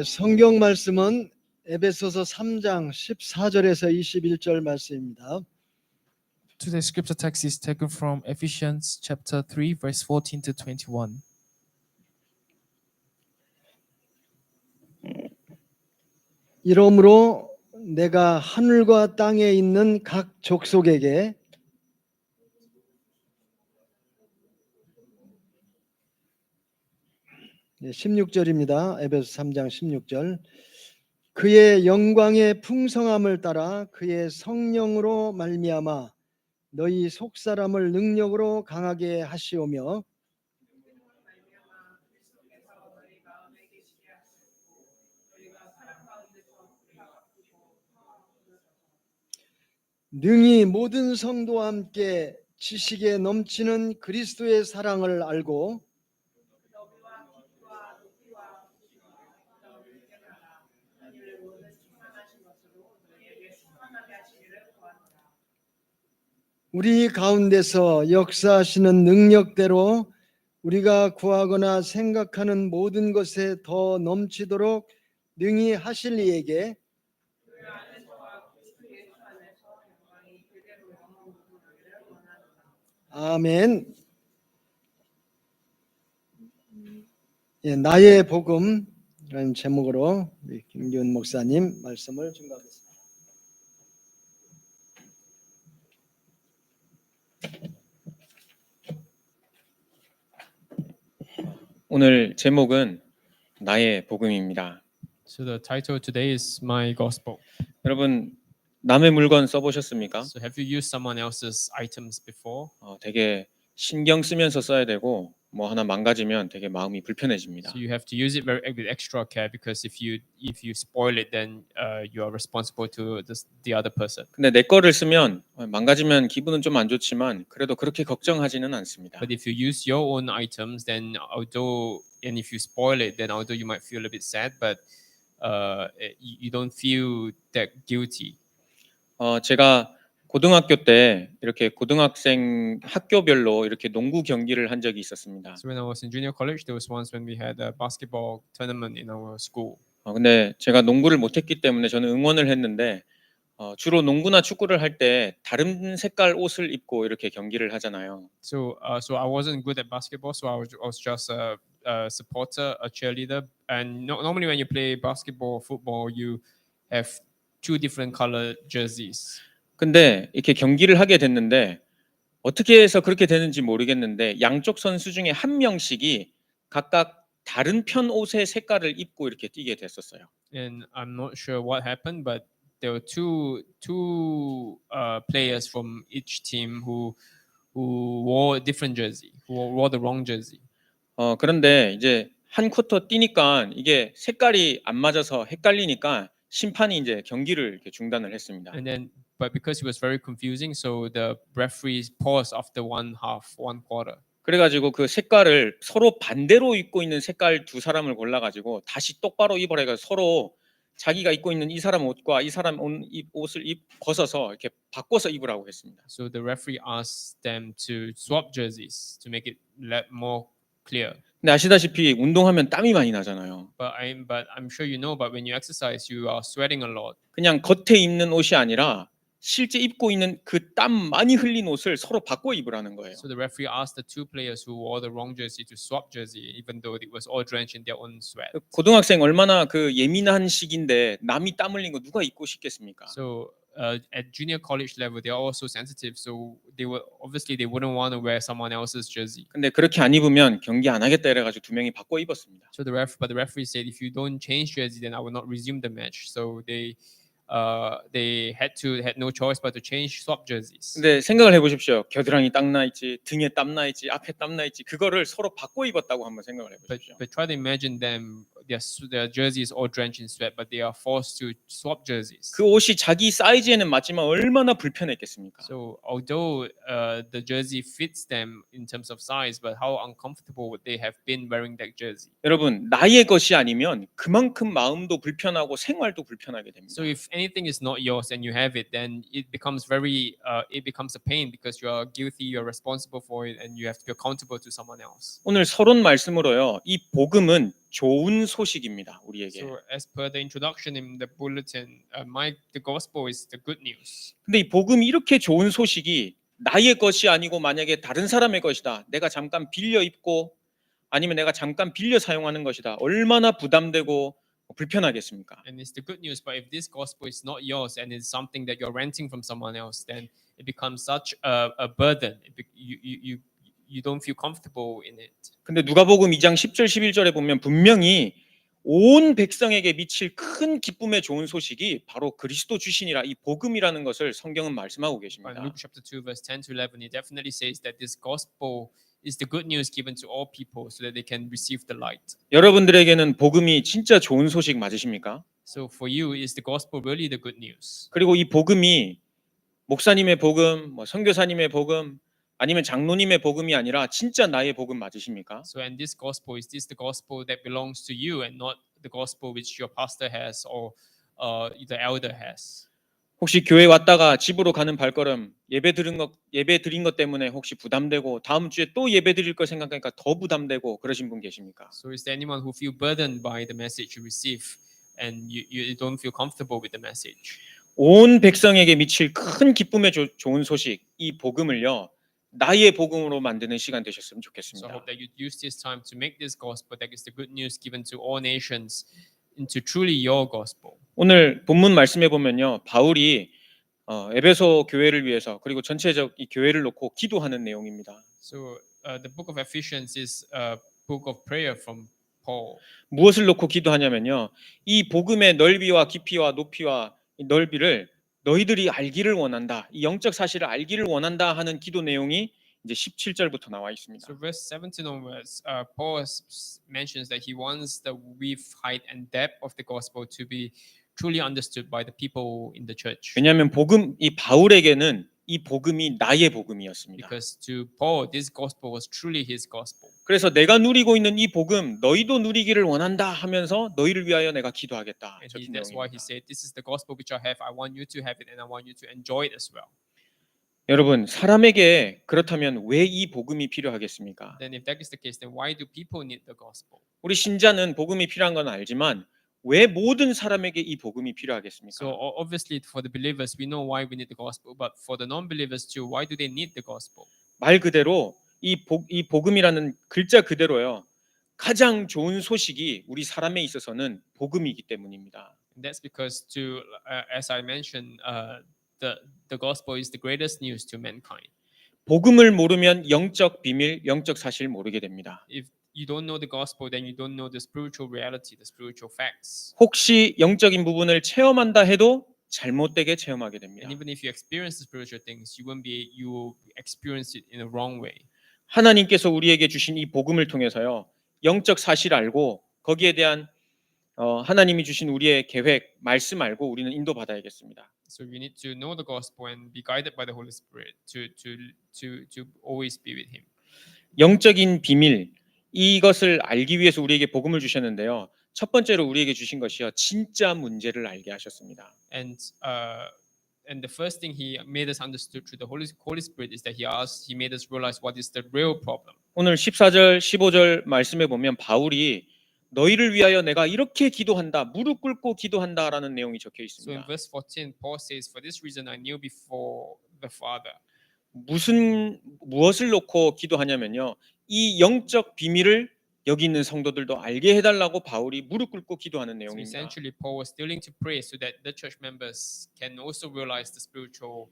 성경 말씀은 에베소서 3장 14절에서 21절 말씀입니다. Today's scripture text is taken from Ephesians chapter 3 verse 14 to 21. 이러므로 내가 하늘과 땅에 있는 각 족속에게 네, 16절입니다. 에베소 3장 16절. 그의 영광의 풍성함을 따라 그의 성령으로 말미암아 너희 속사람을 능력으로 강하게 하시오며 능히 모든 성도와 함께 지식에 넘치는 그리스도의 사랑을 알고 우리 가운데서 역사하시는 능력대로 우리가 구하거나 생각하는 모든 것에 더 넘치도록 능히 하실 이에게 아멘. 예, 나의 복음이라는 제목으로 김기훈 목사님 말씀을 증거하겠습니다. 오늘 제목은 나의 복음입니다. So the title today is My Gospel. 여러분 남의 물건 써보셨습니까? So have you used someone else's items before? 되게 신경 쓰면서 써야 되고 뭐 하나 망가지면 되게 마음이 불편해집니다. So you have to use it with extra care because if you spoil it, then you are responsible to the other person. 근데 내 거를 쓰면 망가지면 기분은 좀 안 좋지만 그래도 그렇게 걱정하지는 않습니다. But if you use your own items, then and if you spoil it, then although you might feel a bit sad, but you don't feel that guilty. 제가 고등학교 때 이렇게 고등학생 학교별로 이렇게 농구 경기를 한 적이 있었습니다. So when I was in junior college, there was once when we had a basketball tournament in our school. 근데 제가 농구를 못했기 때문에 저는 응원을 했는데 주로 농구나 축구를 할 때 다른 색깔 옷을 입고 이렇게 경기를 하잖아요. So I wasn't good at basketball, so I was just a supporter, a cheerleader. And normally when you play basketball, football, you have two different color jerseys. 근데 이렇게 경기를 하게 됐는데 어떻게 해서 그렇게 되는지 모르겠는데 양쪽 선수 중에 한 명씩이 각각 다른 편 옷의 색깔을 입고 이렇게 뛰게 됐었어요. And I'm not sure what happened, but there were two players from each team who wore a different jersey, who wore the wrong jersey. 그런데 이제 한 쿼터 뛰니까 이게 색깔이 안 맞아서 헷갈리니까 심판이 이제 경기를 이렇게 중단을 했습니다. And then, but because it was very confusing, so the referees paused after one quarter. 그래가지고 그 색깔을 서로 반대로 입고 있는 색깔 두 사람을 골라가지고 다시 똑바로 입으래가 서로 자기가 입고 있는 이 사람 옷과 이 사람 옷을 벗어서 이렇게 바꿔서 입으라고 했습니다. So the referee asked them to swap jerseys to make it more clear. 근데 아시다시피 운동하면 땀이 많이 나잖아요. But I'm sure you know, but when you exercise, you are sweating a lot. 그냥 겉에 입는 옷이 아니라 실제 입고 있는 그 땀 많이 흘린 옷을 서로 바꿔 입으라는 거예요. So the referee asked the two players who wore the wrong jersey to swap jersey, even though it was all drenched in their own sweat. 고등학생 얼마나 그 예민한 시기인데 남이 땀 흘린 거 누가 입고 싶겠습니까? So at junior college level, they are also sensitive, so they wouldn't want to wear someone else's jersey. 근데 그렇게 안 입으면 경기 안 하겠다 이래가지고 두 명이 바꿔 입었습니다. So the referee said, if you don't change jersey, then I will not resume the match. So they had no choice but to swap jerseys. 근데 생각을 해보십시오. 겨드랑이 땀 나 있지, 등에 땀 나 있지, 앞에 땀 나 있지. 그거를 서로 바꿔 입었다고 한번 생각을 해보십시오. But try to imagine them. Their jerseys all drenched in sweat, but they are forced to swap jerseys. 그 옷이 자기 사이즈에는 맞지만 얼마나 불편했겠습니까? So although the jersey fits them in terms of size, but how uncomfortable would they have been wearing that jersey? 여러분, 나의 것이 아니면 그만큼 마음도 불편하고 생활도 불편하게 됩니다. So if anything is not yours and you have it, then it becomes a pain because you are guilty, you are responsible for it, and you have to be accountable to someone else. 오늘 서론 말씀으로요. 이 복음은 좋은 소식입니다. 우리에게. So as per the introduction in the bulletin, the gospel is the good news. 근데 이 복음이 이렇게 좋은 소식이 나의 것이 아니고 만약에 다른 사람의 것이다. 내가 잠깐 빌려 입고 아니면 내가 잠깐 빌려 사용하는 것이다. 얼마나 부담되고 불편하겠습니까? And it's the good news. But if this gospel is not yours and it's something that you're renting from someone else, then it becomes such a burden. You don't feel comfortable in it. 근데 누가복음 2장 10절 11절에 보면 분명히 온 백성에게 미칠 큰 기쁨의 좋은 소식이 바로 그리스도 주신이라 이 복음이라는 것을 성경은 말씀하고 But in 계십니다. Luke chapter 2, verse 10 to 11, it definitely says that this gospel is the good news given to all people so that they can receive the light. 여러분들에게는 복음이 진짜 좋은 소식 맞으십니까? So for you, is the gospel really the good news? 그리고 이 복음이 목사님의 복음, 선교사님의 복음, 아니면 장로님의 복음이 아니라 진짜 나의 복음 맞으십니까? So and this gospel, is this the gospel that belongs to you and not the gospel which your pastor has or the elder has? 혹시 교회 왔다가 집으로 가는 발걸음 예배 드린 것 때문에 혹시 부담되고 다음 주에 또 예배 드릴 걸 생각하니까 더 부담되고 그러신 분 계십니까? So is there anyone who feel burdened by the message you receive and you don't feel comfortable with the message? 온 백성에게 미칠 큰 기쁨의 좋은 소식 이 복음을요 나의 복음으로 만드는 시간 되셨으면 So I 좋겠습니다. hope that you use this time to make this gospel that is the good news given to all nations into truly your gospel. 오늘 본문 말씀해 보면요 바울이 에베소 교회를 위해서 그리고 전체적 이 교회를 놓고 기도하는 내용입니다. So the book of Ephesians is a book of prayer from Paul. 무엇을 놓고 기도하냐면요 이 복음의 넓이와 깊이와 높이와 이 넓이를 너희들이 알기를 원한다. 이 영적 사실을 알기를 원한다 하는 기도 내용이 이제 17절부터 나와 있습니다. So verse 17 onwards, Paul mentions that he wants the width, height, and depth of the gospel to be truly understood by the people in the church. 왜냐하면 이 바울에게는 이 복음이 나의 복음이었습니다. Because to Paul, this gospel was truly his gospel. 그래서 내가 누리고 있는 이 복음 너희도 누리기를 원한다 하면서 너희를 위하여 내가 기도하겠다. And 적힌 that's why he 내용입니다. said, "This is the gospel which I have. I want you to have it, and I want you to enjoy it as well." 여러분 사람에게 그렇다면 왜 이 복음이 필요하겠습니까? Then, if that is the case, then why do people need the gospel? 우리 신자는 복음이 필요한 건 알지만 왜 모든 사람에게 이 복음이 필요하겠습니까? So obviously, for the believers, we know why we need the gospel. But for the non-believers too, why do they need the gospel? 말 그대로 이 복음이라는 글자 그대로요. 가장 좋은 소식이 우리 사람에 있어서는 복음이기 때문입니다. And that's because as I mentioned, the gospel is the greatest news to mankind. 복음을 모르면 영적 비밀, 영적 사실 모르게 됩니다. If you don't know the gospel, then you don't know the spiritual reality, the spiritual facts. 혹시 영적인 부분을 체험한다 해도 잘못되게 체험하게 됩니다. And even if you experience the spiritual things, you will experience it in a wrong way. 하나님께서 우리에게 주신 이 복음을 통해서요. 영적 사실 알고 거기에 대한 하나님이 주신 우리의 계획, 말씀 알고 우리는 인도받아야겠습니다. So we need to know the gospel and be guided by the Holy Spirit to always be with Him. 영적인 비밀 이것을 알기 위해서 우리에게 복음을 주셨는데요. 첫 번째로 우리에게 주신 것이요. 진짜 문제를 알게 하셨습니다. And the first thing He made us understood through the Holy Spirit is that He made us realize what is the real problem. 오늘 14절, 15절 말씀에 보면 바울이 너희를 위하여 내가 이렇게 기도한다. 무릎 꿇고 기도한다라는 내용이 적혀 So in 있습니다. verse 14, Paul says, "For this reason I kneel before the Father." 무엇을 놓고 기도하냐면요. 이 영적 비밀을 여기 있는 성도들도 알게 해달라고 바울이 무릎 꿇고 기도하는 So 내용입니다. essentially, Paul was stealing to pray so that the church members can also realize the spiritual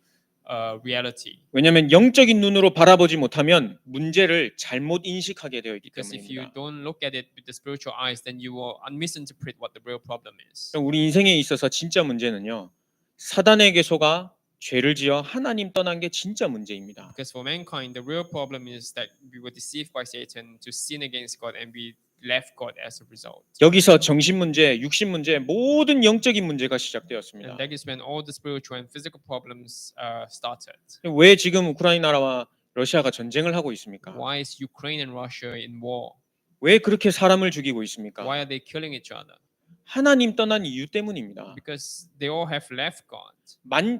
reality. 왜냐하면 영적인 눈으로 바라보지 못하면 문제를 잘못 인식하게 되어 있기 Because if you 때문입니다. don't look at it with the spiritual eyes, then you will misinterpret what the real problem is. 그럼 우리 인생에 있어서 진짜 문제는요. 사단에게 속아 죄를 지어 하나님 떠난 게 진짜 문제입니다. Because for mankind, the real problem is that we were deceived by Satan to sin against God, and we left God as a result. 여기서 정신 문제, 육신 문제, 모든 영적인 문제가 시작되었습니다. And that is when all the spiritual and physical problems started. 왜 지금 우크라이나와 러시아가 전쟁을 하고 있습니까? Why is Ukraine and Russia in war? 왜 그렇게 사람을 죽이고 있습니까? Why are they killing each other? 하나님 떠난 이유 때문입니다. Because they all have left God.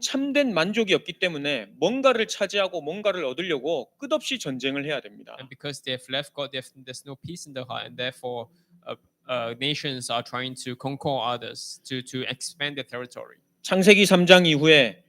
참된 만족이 없기 때문에 뭔가를 차지하고 뭔가를 얻으려고 끝없이 전쟁을 해야 됩니다. And because they have left God, there's no peace in their heart, and therefore nations are trying to conquer others to expand their territory. 창세기 3장 이후에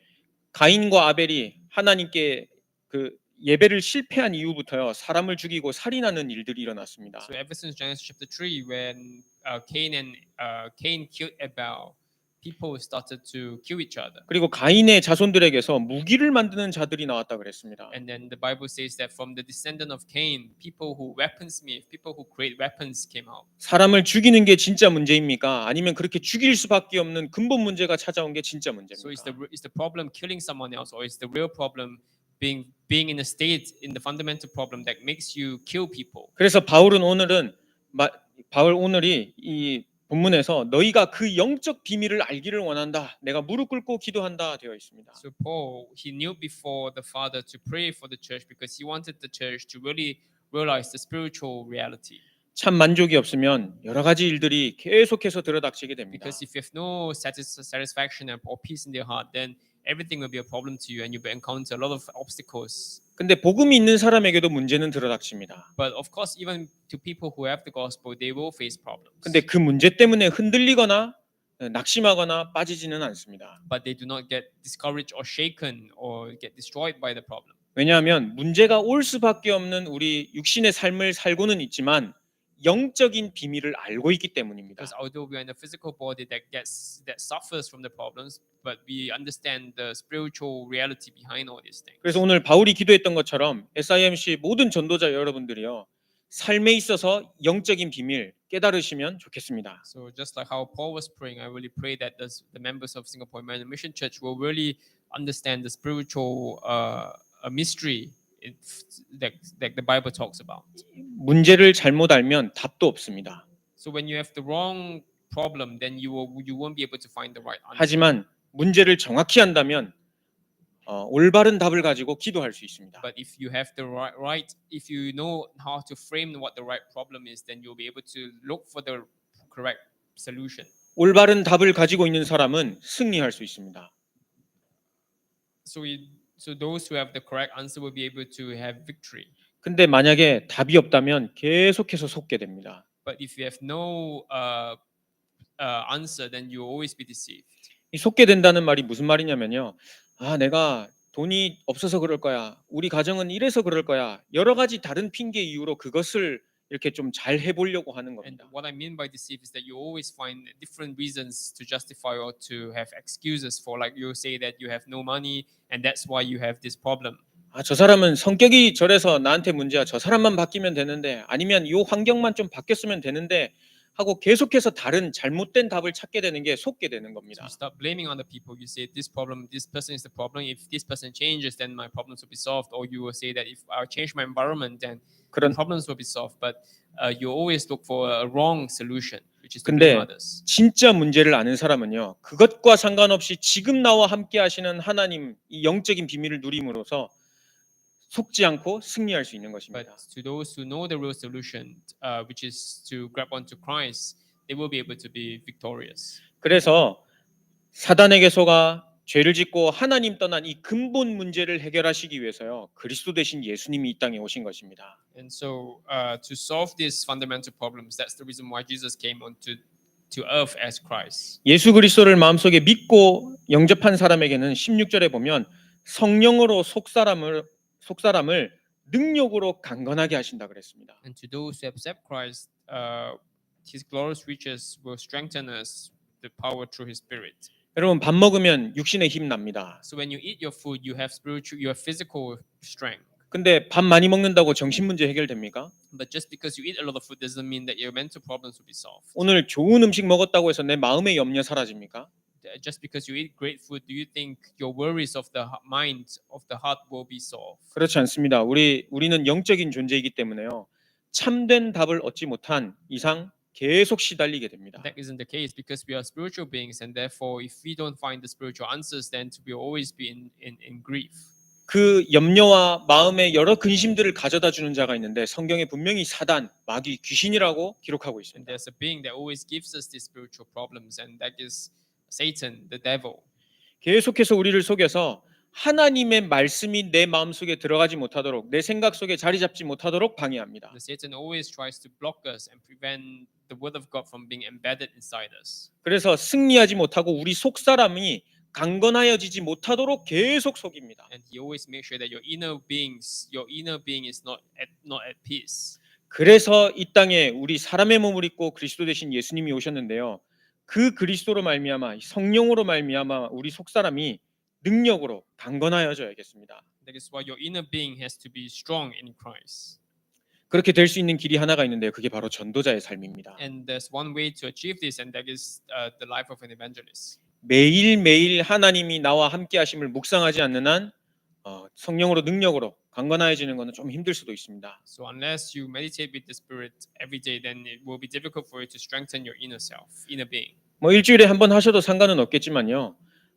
가인과 아벨이 하나님께 그 예배를 실패한 이후부터요 사람을 죽이고 살인하는 일들이 일어났습니다. So ever since Genesis chapter 3, when Cain killed Abel, people started to kill each other. 그리고 가인의 자손들에게서 무기를 만드는 자들이 나왔다 그랬습니다. And then the Bible says that from the descendant of Cain, people who weaponsmith, people who create weapons came out. 사람을 죽이는 게 진짜 문제입니까? 아니면 그렇게 죽일 수밖에 없는 근본 문제가 찾아온 게 진짜 So is 문제입니까? the problem killing someone else, or is the real problem being in a state in the fundamental problem that makes you kill people? 그래서 바울 오늘이 이 본문에서 너희가 그 영적 비밀을 알기를 원한다. 내가 무릎 꿇고 기도한다 되어 있습니다. So Paul, he knew before the Father to pray for the church because he wanted the church to really realize the spiritual reality. 참 만족이 없으면 여러 가지 일들이 계속해서 들어닥치게 됩니다. Because if you have no satisfaction or peace in their heart, then everything will be a problem to you and you will encounter a lot of obstacles. 근데 복음이 있는 사람에게도 문제는 들어닥칩니다. But of course, even to people who have the gospel, they will face problems. 근데 그 문제 때문에 흔들리거나 낙심하거나 빠지지는 않습니다. But they do not get discouraged or shaken or get destroyed by the problem. 왜냐하면 문제가 올 수밖에 없는 우리 육신의 삶을 살고는 있지만 영적인 비밀을 알고 있기 때문입니다. Because although we are in a physical body that suffers from the problems, but we understand the spiritual reality behind all these things. 그래서 오늘 바울이 기도했던 것처럼 SIMC 모든 전도자 여러분들이요 삶에 있어서 영적인 비밀 깨달으시면 좋겠습니다. So just like how Paul was praying, I really pray that the members of Singapore Emmanuel Mission Church will really understand the spiritual mystery that the Bible talks about. 문제를 잘못 알면 답도 없습니다. So when you have the wrong problem, then you won't be able to find the right answer. 하지만 문제를 정확히 안다면 올바른 답을 가지고 기도할 수 있습니다. But if you have the if you know how to frame what the right problem is, then you'll be able to look for the correct solution. 올바른 답을 가지고 있는 사람은 승리할 수 있습니다. So those who have the correct answer will be able to have victory. 근데 만약에 답이 없다면 계속해서 속게 됩니다. But if you have no answer, then you will always be deceived. 이 속게 된다는 말이 무슨 말이냐면요. 내가 돈이 없어서 그럴 거야. 우리 가정은 이래서 그럴 거야. 여러 가지 다른 핑계 이유로 그것을 이렇게 좀 잘 해보려고 하는 And 겁니다. what I mean by deceive is that you always find different reasons to justify or to have excuses for. Like you say that you have no money and that's why you have this problem. 저 사람은 성격이 저래서 나한테 문제야. 저 사람만 바뀌면 되는데 아니면 이 환경만 좀 바뀌었으면 되는데 하고 계속해서 다른 잘못된 답을 찾게 되는 게 속게 되는 So 겁니다. you start blaming other people. You say this person is the problem. If this person changes, then my problems will be solved. Or you will say that if I change my environment, then 그런 problems will be solved. But you always look for a wrong solution, which is to 근데 blame others. 진짜 문제를 아는 사람은요. 그것과 상관없이 지금 나와 함께 하시는 하나님 이 영적인 비밀을 누림으로써 속지 않고 승리할 수 있는 But 것입니다. to those who know the real solution, which is to grab onto Christ, they will be able to be victorious. 그래서 사단에게 속아 죄를 짓고 하나님 떠난 이 근본 문제를 해결하시기 위해서요. 그리스도 대신 예수님이 이 땅에 오신 것입니다. And so to solve these fundamental problems, that's the reason why Jesus came onto earth as Christ. 예수 그리스도를 마음속에 믿고 영접한 사람에게는 16절에 보면 성령으로 속사람을 능력으로 강건하게 하신다 그랬습니다. And to those who accept Christ, His glorious riches will strengthen us the power through His Spirit. 여러분 밥 먹으면 육신에 힘 납니다. So when you eat your food, you have physical strength. 근데 밥 많이 먹는다고 정신 문제 해결됩니까? But just because you eat a lot of food doesn't mean that your mental problems will be solved. 오늘 좋은 음식 먹었다고 해서 내 마음의 염려 사라집니까? Just because you eat great food, do you think your worries of the mind, of the heart will be solved? 그렇지 않습니다. 우리는 영적인 존재이기 때문에요. 참된 답을 얻지 못한 이상 계속 시달리게 됩니다. That isn't the case because we are spiritual beings, and therefore, if we don't find the spiritual answers, then we will always be in grief. 그 염려와 마음의 여러 근심들을 가져다 주는 자가 있는데 성경에 분명히 사단, 마귀, 귀신이라고 기록하고 And 있습니다. there's a being that always gives us these spiritual problems, and that is Satan, the devil. 계속해서 우리를 속여서 하나님의 말씀이 내 마음속에 들어가지 못하도록, 내 생각 속에 자리 잡지 못하도록 방해합니다. The Satan always tries to block us and prevent the word of God from being embedded inside us. 그래서 승리하지 못하고 우리 속 사람이 강건하여지지 못하도록 계속 속입니다. And he always makes sure that your inner being is not at peace. 그래서 이 땅에 우리 사람의 몸을 입고 그리스도 되신 예수님이 오셨는데요. 그 그리스도로 말미암아 성령으로 말미암아 우리 속 사람이 능력으로 강건하여져야겠습니다. That is why your inner being has to be strong in Christ. 그렇게 될 수 있는 길이 하나가 있는데요. 그게 바로 전도자의 삶입니다. And there's one way to achieve this, and that is the life of an evangelist. 매일매일 하나님이 나와 함께 하심을 묵상하지 않는 한 성령으로 능력으로 강건해지는 것은 좀 힘들 수도 있습니다. So unless you meditate with the Spirit every day, then it will be difficult for you to strengthen your inner self, inner being. 뭐 일주일에 한 번 하셔도 상관은 없겠지만요.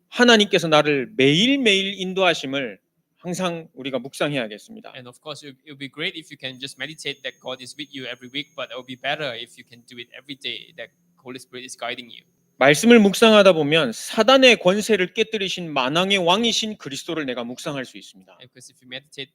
하나님께서 나를 매일매일 인도하심을 항상 우리가 묵상해야겠습니다. And of course, it would be great if you can just meditate that God is with you every week, but it would be better if you can do it every day, that Holy Spirit is guiding you. 말씀을 묵상하다 보면 사단의 권세를 깨뜨리신 만왕의 왕이신 그리스도를 내가 묵상할 수 있습니다. Because if you meditate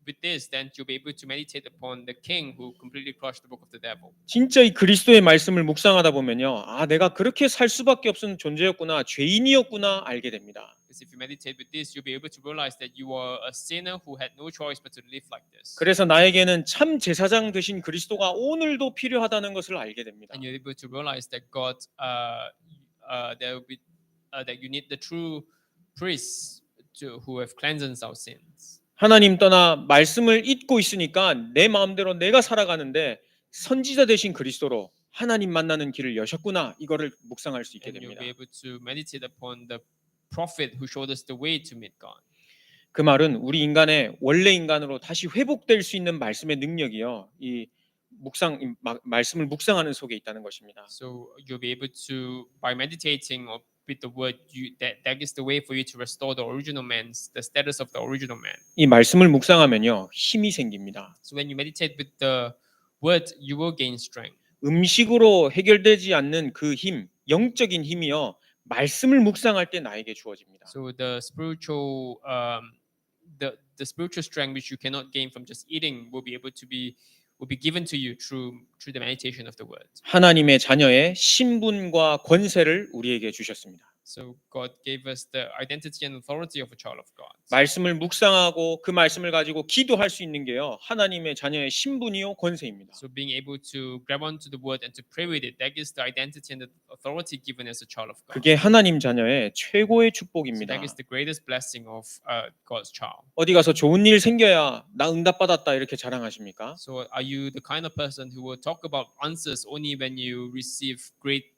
with this, then you'll be able to meditate upon the King who completely crushed the book of the devil. 진짜 이 그리스도의 말씀을 묵상하다 보면요. 내가 그렇게 살 수밖에 없는 존재였구나, 죄인이었구나 알게 됩니다. Because if you meditate with this, you'll be able to realize that you are a sinner who had no choice but to live like this. 그래서 나에게는 참 제사장 되신 그리스도가 오늘도 필요하다는 것을 알게 됩니다. And you're able to realize that God, that you need the true priests who have cleansed our sins. 하나님 떠나 말씀을 잊고 있으니까 내 마음대로 내가 살아가는데 선지자 되신 그리스도로 하나님 만나는 길을 여셨구나 이거를 묵상할 수 있게 And you'll 됩니다. be able to meditate upon the prophet who showed us the way to meet God. 그 말은 우리 인간의 원래 인간으로 다시 회복될 수 있는 말씀의 능력이요. 이 말씀을 묵상하는 속에 있다는 것입니다. So you'll be able to, by meditating with the word, that is the way for you to restore the original the status of the original man. 이 말씀을 묵상하면요 힘이 생깁니다. So when you meditate with the word, you will gain strength. 음식으로 해결되지 않는 그 힘, 영적인 힘이요 말씀을 묵상할 때 나에게 주어집니다. So the spiritual strength which you cannot gain from just eating will be given to you through the meditation of the word. 하나님의 자녀의 신분과 권세를 우리에게 주셨습니다. So God gave us the identity and authority of a child of God. 말씀을 묵상하고 그 말씀을 가지고 기도할 수 있는 게요 하나님의 자녀의 신분이요 권세입니다. So being able to grab onto the word and to pray with it, that is the identity and the authority given as a child of God. 그게 하나님 자녀의 최고의 So 축복입니다. that is the greatest blessing of God's child. 어디 가서 좋은 일 생겨야 나 응답받았다 이렇게 자랑하십니까? So are you the kind of person who will talk about answers only when you receive great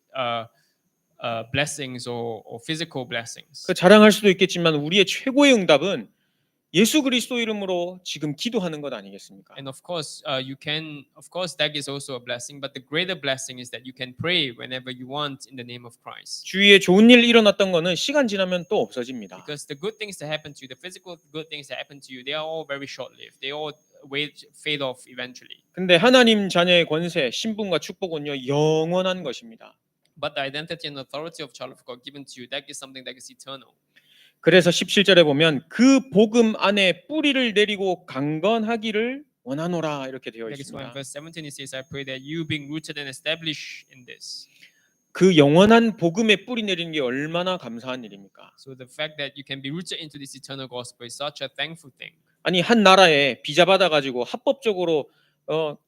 blessings or physical blessings? 그 자랑할 수도 있겠지만 우리의 최고의 응답은 예수 그리스도 이름으로 지금 기도하는 것 아니겠습니까? And of course, that is also a blessing. But the greater blessing is that you can pray whenever you want in the name of Christ. 주위에 좋은 일 일어났던 거는 시간 지나면 또 없어집니다. Because the good things that happen to you, the physical good things that happen to you, they are all very short-lived. They all fade off eventually. 근데 하나님 자녀의 권세, 신분과 축복은요 영원한 것입니다. But the identity and authority of child of God given to you, that is something that is eternal. 그래서 17절에 보면 그 복음 안에 뿌리를 내리고 강건하기를 원하노라 이렇게 되어 That is why in 있습니다. verse 17 it says, I pray that you being rooted and established in this. 그 영원한 복음에 뿌리 내리는 게 얼마나 감사한 일입니까? So the fact that you can be rooted into this eternal gospel is such a thankful thing. 아니 한 나라에 비자 받아가지고 합법적으로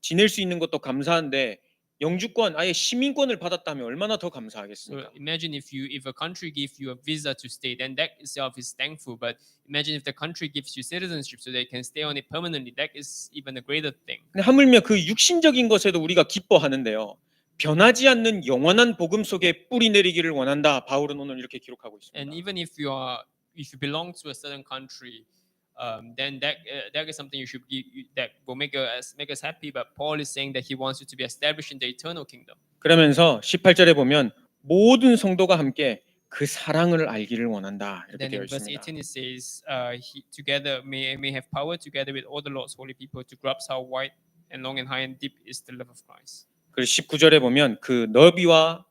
지낼 수 있는 것도 감사한데 영주권 아예 시민권을 받았다면 얼마나 더 So 감사하겠습니까? imagine if a country gives you a visa to stay, then that itself is thankful. But imagine if the country gives you citizenship so they can stay on it permanently, that is even a greater thing. 근데 하물며 그 육신적인 것에도 우리가 기뻐하는데요. 변하지 않는 영원한 복음 속에 뿌리 내리기를 원한다. 바울은 오늘 이렇게 기록하고 있습니다. And even if you belong to a certain country, then that is something that will make us happy. But Paul is saying that he wants you to be established in the eternal kingdom. 그러면서 18절에 보면 모든 성도가 함께 그 사랑을 알기를 원한다. 이렇게 Then 되어 in verse 있습니다. 18 it says, he together may have power together with all the Lord's holy people to grasp how wide and long and high and deep is the love of Christ. 그리고 19절에 보면 그 너비와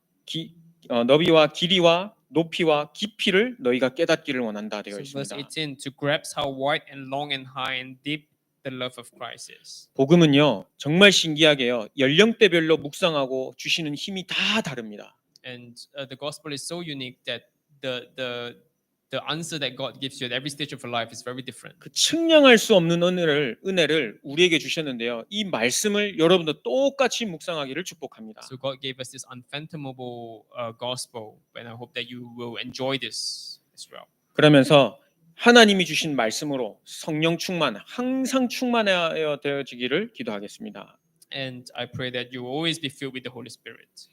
길이와 높이와 깊이를 너희가 깨닫기를 원한다 되어 So verse 있습니다. 18, to grasp how wide and long and high and deep the love of Christ is. 복음은요 정말 신기하게요 연령대별로 묵상하고 주시는 힘이 다 다릅니다. And the gospel is so unique that the answer that God gives you at every stage of your life is very different. 그 측량할 수 없는 은혜를 우리에게 주셨는데요. 이 말씀을 여러분도 똑같이 묵상하기를 축복합니다. So God gave us this unfathomable gospel, and I hope that you will enjoy this as well. 그러면서 하나님이 주신 말씀으로 성령 충만, 항상 충만하여 되어지기를 기도하겠습니다. And I pray that you will always be filled with the Holy Spirit.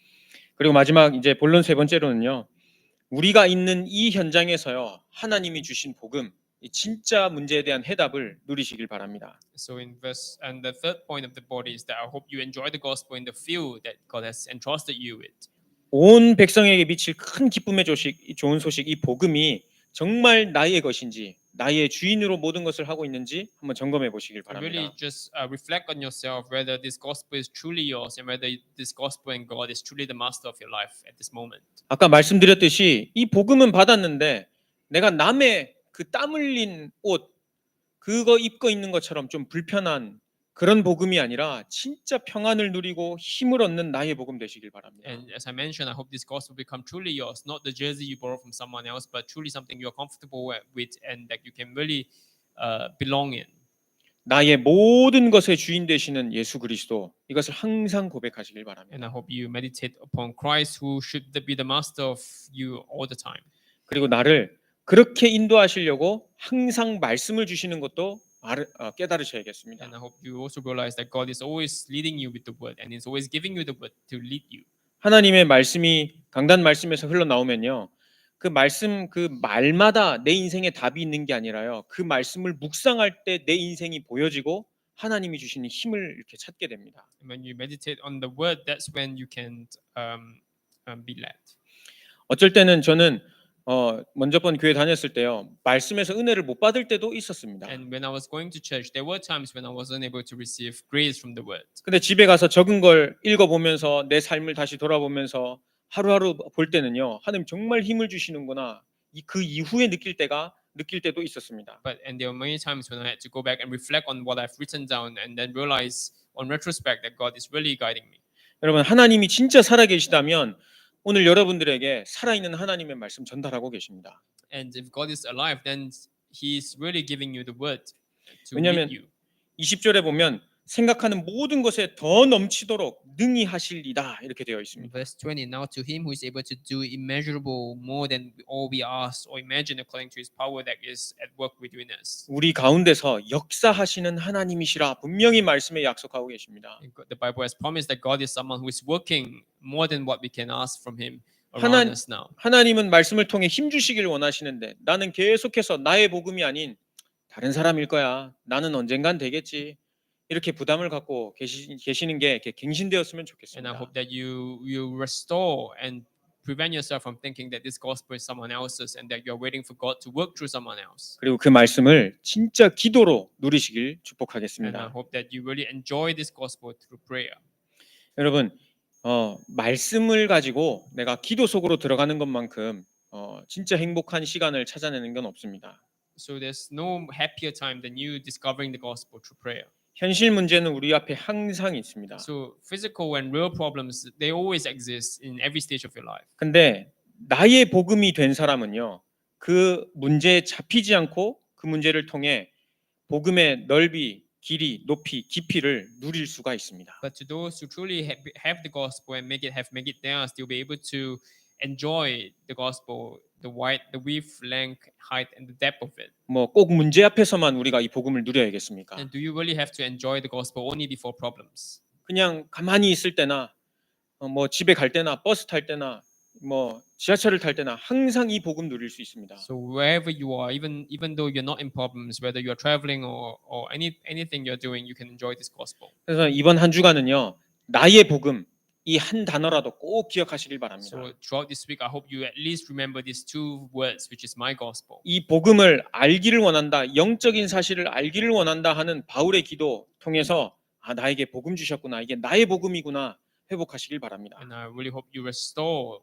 그리고 마지막 이제 본론 세 번째로는요. 우리가 있는 이 현장에서요. 하나님이 주신 복음, 이 진짜 문제에 대한 해답을 누리시길 바랍니다. So in verse and the third point of the body is that I hope you enjoy the gospel in the field that God has entrusted you with. 온 백성에게 미칠 큰 기쁨의 좋은 소식, 이 복음이 정말 나의 것인지, 나의 주인으로 모든 것을 하고 있는지 한번 점검해 보시길 Really 바랍니다. just reflect on yourself whether this gospel is truly yours and whether this gospel and God is truly the master of your life at this moment. 아까 말씀드렸듯이 이 복음은 받았는데 내가 남의 그 땀 흘린 옷 그거 입고 있는 것처럼 좀 불편한 그런 복음이 아니라 진짜 평안을 누리고 힘을 얻는 나의 복음 되시길 바랍니다. And as I mentioned, I hope this gospel become truly yours, not the jersey you borrow from someone else, but truly something you are comfortable with and that you can really belong in. 나의 모든 것의 주인 되시는 예수 그리스도 이것을 항상 고백하시길 바랍니다. And I hope you meditate upon Christ, who should be the master of you all the time. 그리고 나를 그렇게 인도하시려고 항상 말씀을 주시는 것도 깨달으셔야겠습니다. And I hope you also realize that God is always leading you with the word and is always giving you the word to lead you. 하나님의 말씀이 강단 말씀에서 흘러나오면요. 그 말씀 그 말마다 내 인생에 답이 있는 게 아니라요. 그 말씀을 묵상할 때 내 인생이 보여지고 하나님이 주시는 힘을 이렇게 찾게 됩니다. And when you meditate on the word, that's when you can be led. 어쩔 때는 저는 먼저 번 교회 다녔을 때요. 말씀에서 은혜를 못 받을 때도 있었습니다. And when I was going to church, there were times when I wasn't able to receive grace from the word. 근데 집에 가서 적은 걸 읽어보면서 내 삶을 다시 돌아보면서 하루하루 볼 때는요. 하나님 정말 힘을 주시는구나. 그 이후에 느낄 때도 있었습니다. And there were many times when I had to go back and reflect on what I've written down and then realize on retrospect that God is really guiding me. 여러분 하나님이 진짜 살아계시다면 오늘 여러분들에게 살아있는 하나님의 말씀 전달하고 계십니다. And if God is alive, then He's really giving you the word to 왜냐하면 lead you. 20절에 보면 생각하는 모든 것에 더 넘치도록 능히 하실이다 이렇게 되어 In 있습니다. verse 20, now to Him who is able to do immeasurable more than all we ask or imagine according to His power that is at work within us. 우리 가운데서 역사하시는 하나님이시라 분명히 말씀에 약속하고 계십니다. The Bible has promised that God is someone who is working more than what we can ask from Him around us now. 하나님은 말씀을 통해 힘 주시길 원하시는데 나는 계속해서 나의 복음이 아닌 다른 사람일 거야. 나는 언젠간 되겠지. 이렇게 부담을 갖고 계시는 게 갱신되었으면 And I 좋겠습니다. hope that you restore and prevent yourself from thinking that this gospel is someone else's and that you're waiting for God to work through someone else. 그리고 그 말씀을 진짜 기도로 누리시길 And I 축복하겠습니다. hope that you really enjoy this gospel through prayer. 여러분 말씀을 가지고 내가 기도 속으로 들어가는 것만큼 진짜 행복한 시간을 찾아내는 건 없습니다. So there's no happier time than you discovering the gospel through prayer. 현실 문제는 우리 앞에 항상 있습니다. So physical and real problems, they always exist in every stage of your life. 근데 나의 복음이 된 사람은요. 그 문제에 잡히지 않고 그 문제를 통해 복음의 넓이, 길이, 높이, 깊이를 누릴 수가 있습니다. But to those who truly have the gospel and make it theirs, they'll be able to enjoy the gospel, the width, length, height, and the depth of it. 뭐 꼭 문제 앞에서만 우리가 이 복음을 누려야겠습니까? And do you really have to enjoy the gospel only before problems? 그냥 가만히 있을 때나 뭐 집에 갈 때나 버스 탈 때나 뭐 지하철을 탈 때나 항상 이 복음 누릴 수 있습니다. So wherever you are, even though you're not in problems, whether you're traveling or anything you're doing, you can enjoy this gospel. 그래서 이번 한 주간은요. 나의 복음 이 한 단어라도 꼭 기억하시길 바랍니다. So throughout this week, I hope you at least remember these two words, which is my gospel. 이 복음을 알기를 원한다, 영적인 사실을 알기를 원한다 하는 바울의 기도 통해서 나에게 복음 주셨구나, 이게 나의 복음이구나 회복하시길 바랍니다. And I really hope you restore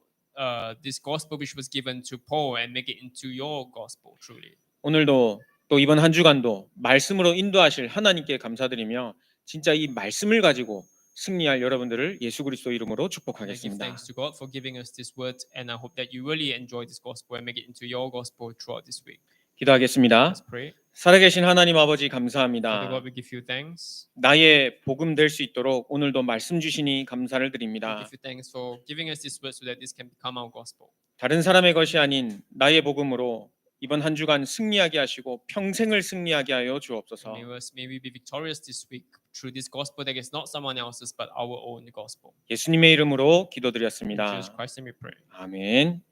this gospel which was given to Paul and make it into your gospel truly. 오늘도 또 이번 한 주간도 말씀으로 인도하실 하나님께 감사드리며 진짜 이 말씀을 가지고 승리할 여러분들을 예수 그리스도 이름으로 I give 축복하겠습니다. thanks to God for giving us this word, and I hope that you really enjoy this gospel and make it into your gospel throughout this week. 기도하겠습니다. Let's pray. 살아계신 하나님 아버지 Father 감사합니다. God, we give you thanks. 나의 복음 될 수 있도록 오늘도 말씀 주시니 감사를 We 드립니다. give you thanks for giving us this word so that this can become our gospel. 다른 사람의 것이 아닌 나의 복음으로 이번 한 주간 승리하게 하시고 평생을 승리하게 하여 주옵소서. May we be victorious this week through this gospel that is not someone else's but our own gospel. 예수님의 이름으로 In Jesus 기도드렸습니다. Christ, and we pray. 아멘.